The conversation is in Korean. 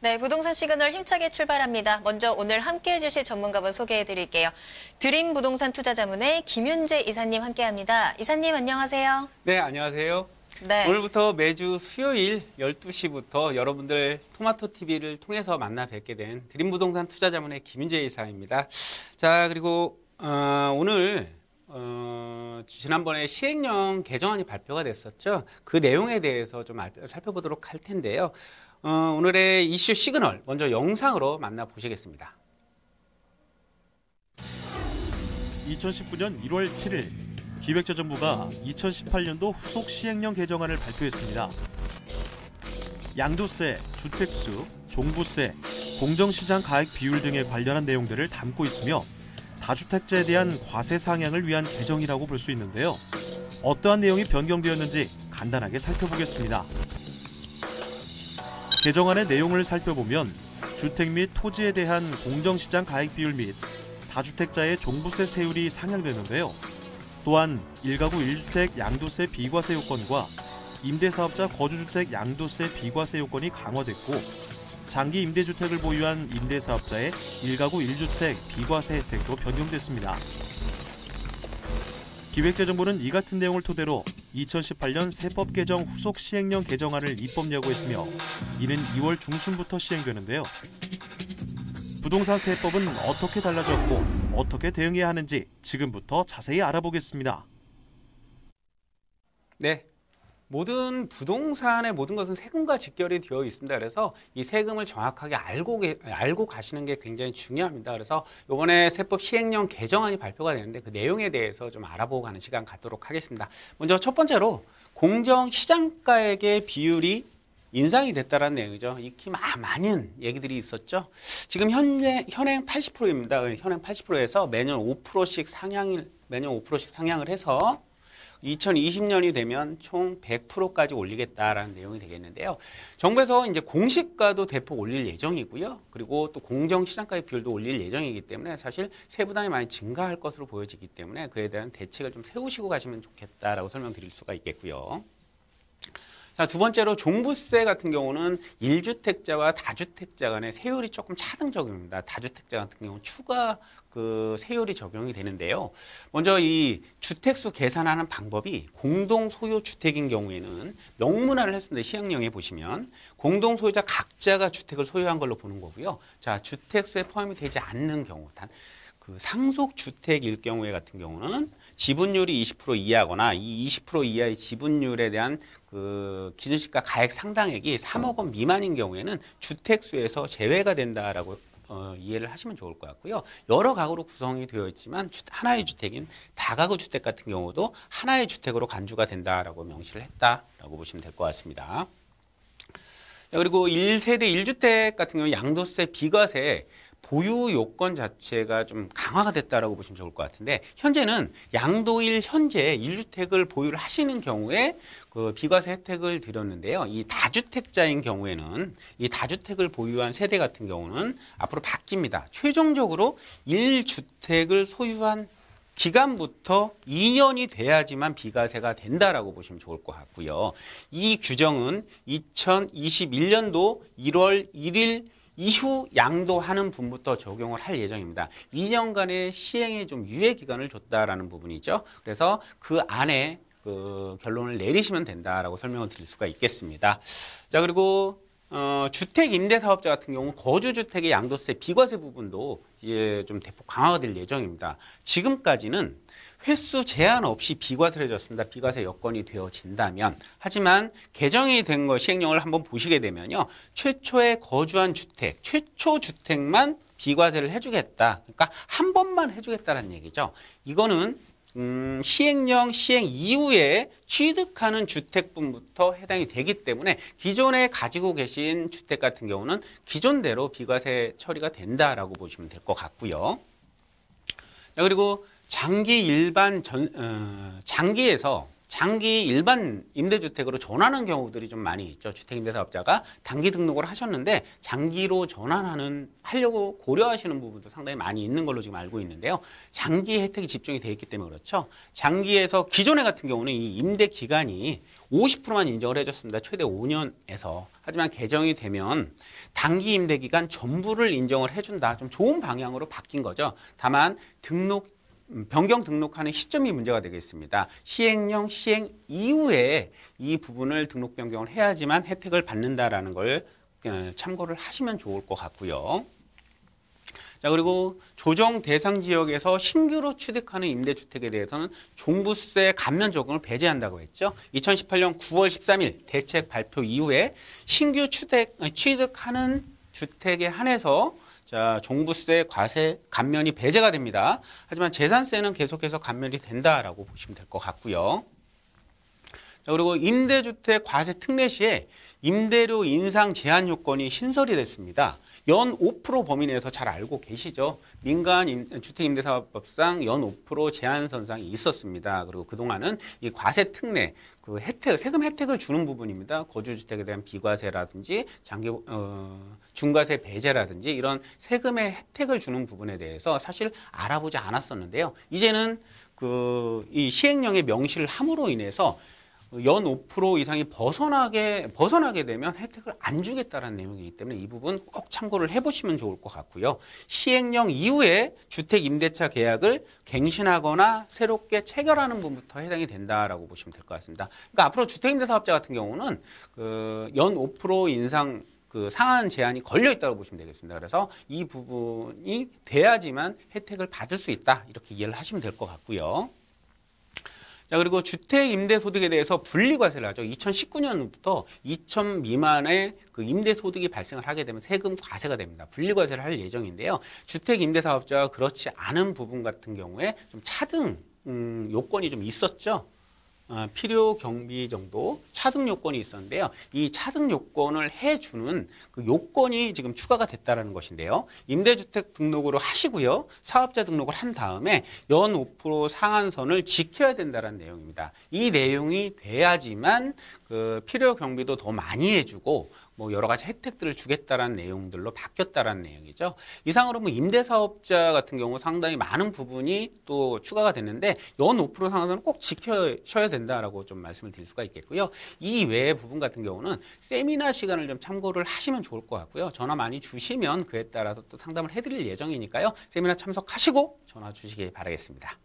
네, 부동산 시그널 힘차게 출발합니다. 먼저 오늘 함께해 주실 전문가분 소개해 드릴게요. 드림 부동산 투자자문의 김윤재 이사님 함께합니다. 이사님 안녕하세요. 네, 안녕하세요. 네. 오늘부터 매주 수요일 12시부터 여러분들 토마토TV를 통해서 만나 뵙게 된 드림 부동산 투자자문의 김윤재 이사입니다. 자, 그리고 오늘 지난번에 시행령 개정안이 발표가 됐었죠. 그 내용에 대해서 좀 살펴보도록 할 텐데요. 오늘의 이슈 시그널 먼저 영상으로 만나보시겠습니다. 2019년 1월 7일 기획재정부가 2018년도 후속 시행령 개정안을 발표했습니다. 양도세, 주택수, 종부세, 공정시장 가액 비율 등에 관련한 내용들을 담고 있으며 다주택자에 대한 과세 상향을 위한 개정이라고 볼 수 있는데요. 어떠한 내용이 변경되었는지 간단하게 살펴보겠습니다. 개정안의 내용을 살펴보면 주택 및 토지에 대한 공정시장 가액 비율 및 다주택자의 종부세 세율이 상향되는데요. 또한 1가구 1주택 양도세 비과세 요건과 임대사업자 거주주택 양도세 비과세 요건이 강화됐고 장기 임대주택을 보유한 임대사업자의 1가구 1주택 비과세 혜택도 변경됐습니다. 기획재정부는 이 같은 내용을 토대로 2018년 세법 개정 후속 시행령 개정안을 입법 예고했으며 이는 2월 중순부터 시행되는데요. 부동산 세법은 어떻게 달라졌고 어떻게 대응해야 하는지 지금부터 자세히 알아보겠습니다. 네. 모든 부동산의 모든 것은 세금과 직결이 되어 있습니다. 그래서 이 세금을 정확하게 알고 가시는 게 굉장히 중요합니다. 그래서 이번에 세법 시행령 개정안이 발표가 되는데 그 내용에 대해서 좀 알아보고 가는 시간 갖도록 하겠습니다. 먼저 첫 번째로 공정시장가액의 비율이 인상이 됐다는 내용이죠. 익히 많은 얘기들이 있었죠. 지금 현행 80%입니다. 현행 80%에서 매년 5%씩 상향을 해서 2020년이 되면 총 100%까지 올리겠다라는 내용이 되겠는데요. 정부에서 이제 공시가도 대폭 올릴 예정이고요. 그리고 또 공정시장가의 비율도 올릴 예정이기 때문에 사실 세부담이 많이 증가할 것으로 보여지기 때문에 그에 대한 대책을 좀 세우시고 가시면 좋겠다라고 설명드릴 수가 있겠고요. 자, 두 번째로 종부세 같은 경우는 1주택자와 다주택자 간의 세율이 조금 차등적입니다. 다주택자 같은 경우는 추가 세율이 적용이 되는데요. 먼저 이 주택수 계산하는 방법이 공동소유주택인 경우에는 명문화를 했습니다. 시행령에 보시면 공동소유자 각자가 주택을 소유한 걸로 보는 거고요. 자, 주택수에 포함이 되지 않는 경우 단 상속주택일 경우에 같은 경우는 지분율이 20% 이하거나 이 20% 이하의 지분율에 대한 기준시가 가액 상당액이 3억 원 미만인 경우에는 주택수에서 제외가 된다라고 이해를 하시면 좋을 것 같고요. 여러 가구로 구성이 되어 있지만 하나의 주택인 다가구 주택 같은 경우도 하나의 주택으로 간주가 된다라고 명시를 했다라고 보시면 될 것 같습니다. 그리고 1세대 1주택 같은 경우 양도세 비과세 보유 요건 자체가 좀 강화가 됐다라고 보시면 좋을 것 같은데 현재는 양도일 현재 1주택을 보유를 하시는 경우에 비과세 혜택을 드렸는데요. 이 다주택자인 경우에는 이 다주택을 보유한 세대 같은 경우는 앞으로 바뀝니다. 최종적으로 1주택을 소유한 기간부터 2년이 돼야지만 비과세가 된다라고 보시면 좋을 것 같고요. 이 규정은 2021년도 1월 1일 이후 양도하는 분부터 적용을 할 예정입니다. 2년간의 시행에 좀 유예 기간을 줬다라는 부분이죠. 그래서 그 안에 결론을 내리시면 된다라고 설명을 드릴 수가 있겠습니다. 자, 그리고 주택 임대 사업자 같은 경우 거주주택의 양도세 비과세 부분도 이제 좀 대폭 강화가 될 예정입니다. 지금까지는 횟수 제한 없이 비과세를 해줬습니다. 비과세 여건이 되어진다면. 하지만 개정이 된 거 시행령을 한번 보시게 되면요. 최초에 거주한 주택, 최초 주택만 비과세를 해주겠다. 그러니까 한 번만 해주겠다는 얘기죠. 이거는 시행령 시행 이후에 취득하는 주택분부터 해당이 되기 때문에 기존에 가지고 계신 주택 같은 경우는 기존대로 비과세 처리가 된다라고 보시면 될 것 같고요. 장기에서 장기 일반 임대주택으로 전환하는 경우들이 좀 많이 있죠. 주택임대사업자가 단기 등록을 하셨는데 장기로 하려고 고려하시는 부분도 상당히 많이 있는 걸로 지금 알고 있는데요. 장기 혜택이 집중이 되어 있기 때문에 그렇죠. 장기에서 기존에 같은 경우는 이 임대 기간이 50%만 인정을 해줬습니다. 최대 5년에서. 하지만 개정이 되면 단기 임대 기간 전부를 인정을 해준다. 좀 좋은 방향으로 바뀐 거죠. 다만 변경 등록하는 시점이 문제가 되겠습니다. 시행령 시행 이후에 이 부분을 등록 변경을 해야지만 혜택을 받는다라는 걸 참고를 하시면 좋을 것 같고요. 자, 그리고 조정 대상 지역에서 신규로 취득하는 임대주택에 대해서는 종부세 감면 적용을 배제한다고 했죠. 2018년 9월 13일 대책 발표 이후에 신규 취득하는 주택에 한해서 자, 종부세 과세 감면이 배제가 됩니다. 하지만 재산세는 계속해서 감면이 된다라고 보시면 될 것 같고요. 자, 그리고 임대주택 과세 특례 시에 임대료 인상 제한 요건이 신설이 됐습니다. 연 5% 범위 내에서 잘 알고 계시죠? 민간 주택임대사업법상 연 5% 제한 선상이 있었습니다. 그리고 그동안은 이 과세 특례, 그 세금 혜택을 주는 부분입니다. 거주주택에 대한 비과세라든지 중과세 배제라든지 이런 세금의 혜택을 주는 부분에 대해서 사실 알아보지 않았었는데요. 이제는 이 시행령의 명시를 함으로 인해서 연 5% 이상이 벗어나게 되면 혜택을 안 주겠다는 내용이기 때문에 이 부분 꼭 참고를 해보시면 좋을 것 같고요. 시행령 이후에 주택임대차 계약을 갱신하거나 새롭게 체결하는 부분부터 해당이 된다라고 보시면 될 것 같습니다. 그러니까 앞으로 주택임대사업자 같은 경우는 연 5% 인상 상한 제한이 걸려 있다고 보시면 되겠습니다. 그래서 이 부분이 돼야지만 혜택을 받을 수 있다 이렇게 이해를 하시면 될 것 같고요. 자, 그리고 주택 임대 소득에 대해서 분리 과세를 하죠. 2019년부터 2천 미만의 임대 소득이 발생을 하게 되면 세금 과세가 됩니다. 분리 과세를 할 예정인데요. 주택 임대 사업자가 그렇지 않은 부분 같은 경우에 좀 차등 요건이 좀 있었죠. 필요 경비 정도 차등 요건이 있었는데요. 이 차등 요건을 해주는 그 요건이 지금 추가가 됐다는 것인데요. 임대주택 등록으로 하시고요. 사업자 등록을 한 다음에 연 5% 상한선을 지켜야 된다는 내용입니다. 이 내용이 돼야지만 필요 경비도 더 많이 해주고 여러 가지 혜택들을 주겠다라는 내용들로 바뀌었다라는 내용이죠. 이상으로 임대사업자 같은 경우 상당히 많은 부분이 또 추가가 됐는데 연 5% 상한선은 꼭 지켜셔야 된다라고 좀 말씀을 드릴 수가 있겠고요. 이 외의 부분 같은 경우는 세미나 시간을 좀 참고를 하시면 좋을 것 같고요. 전화 많이 주시면 그에 따라서 또 상담을 해드릴 예정이니까요. 세미나 참석하시고 전화 주시기 바라겠습니다.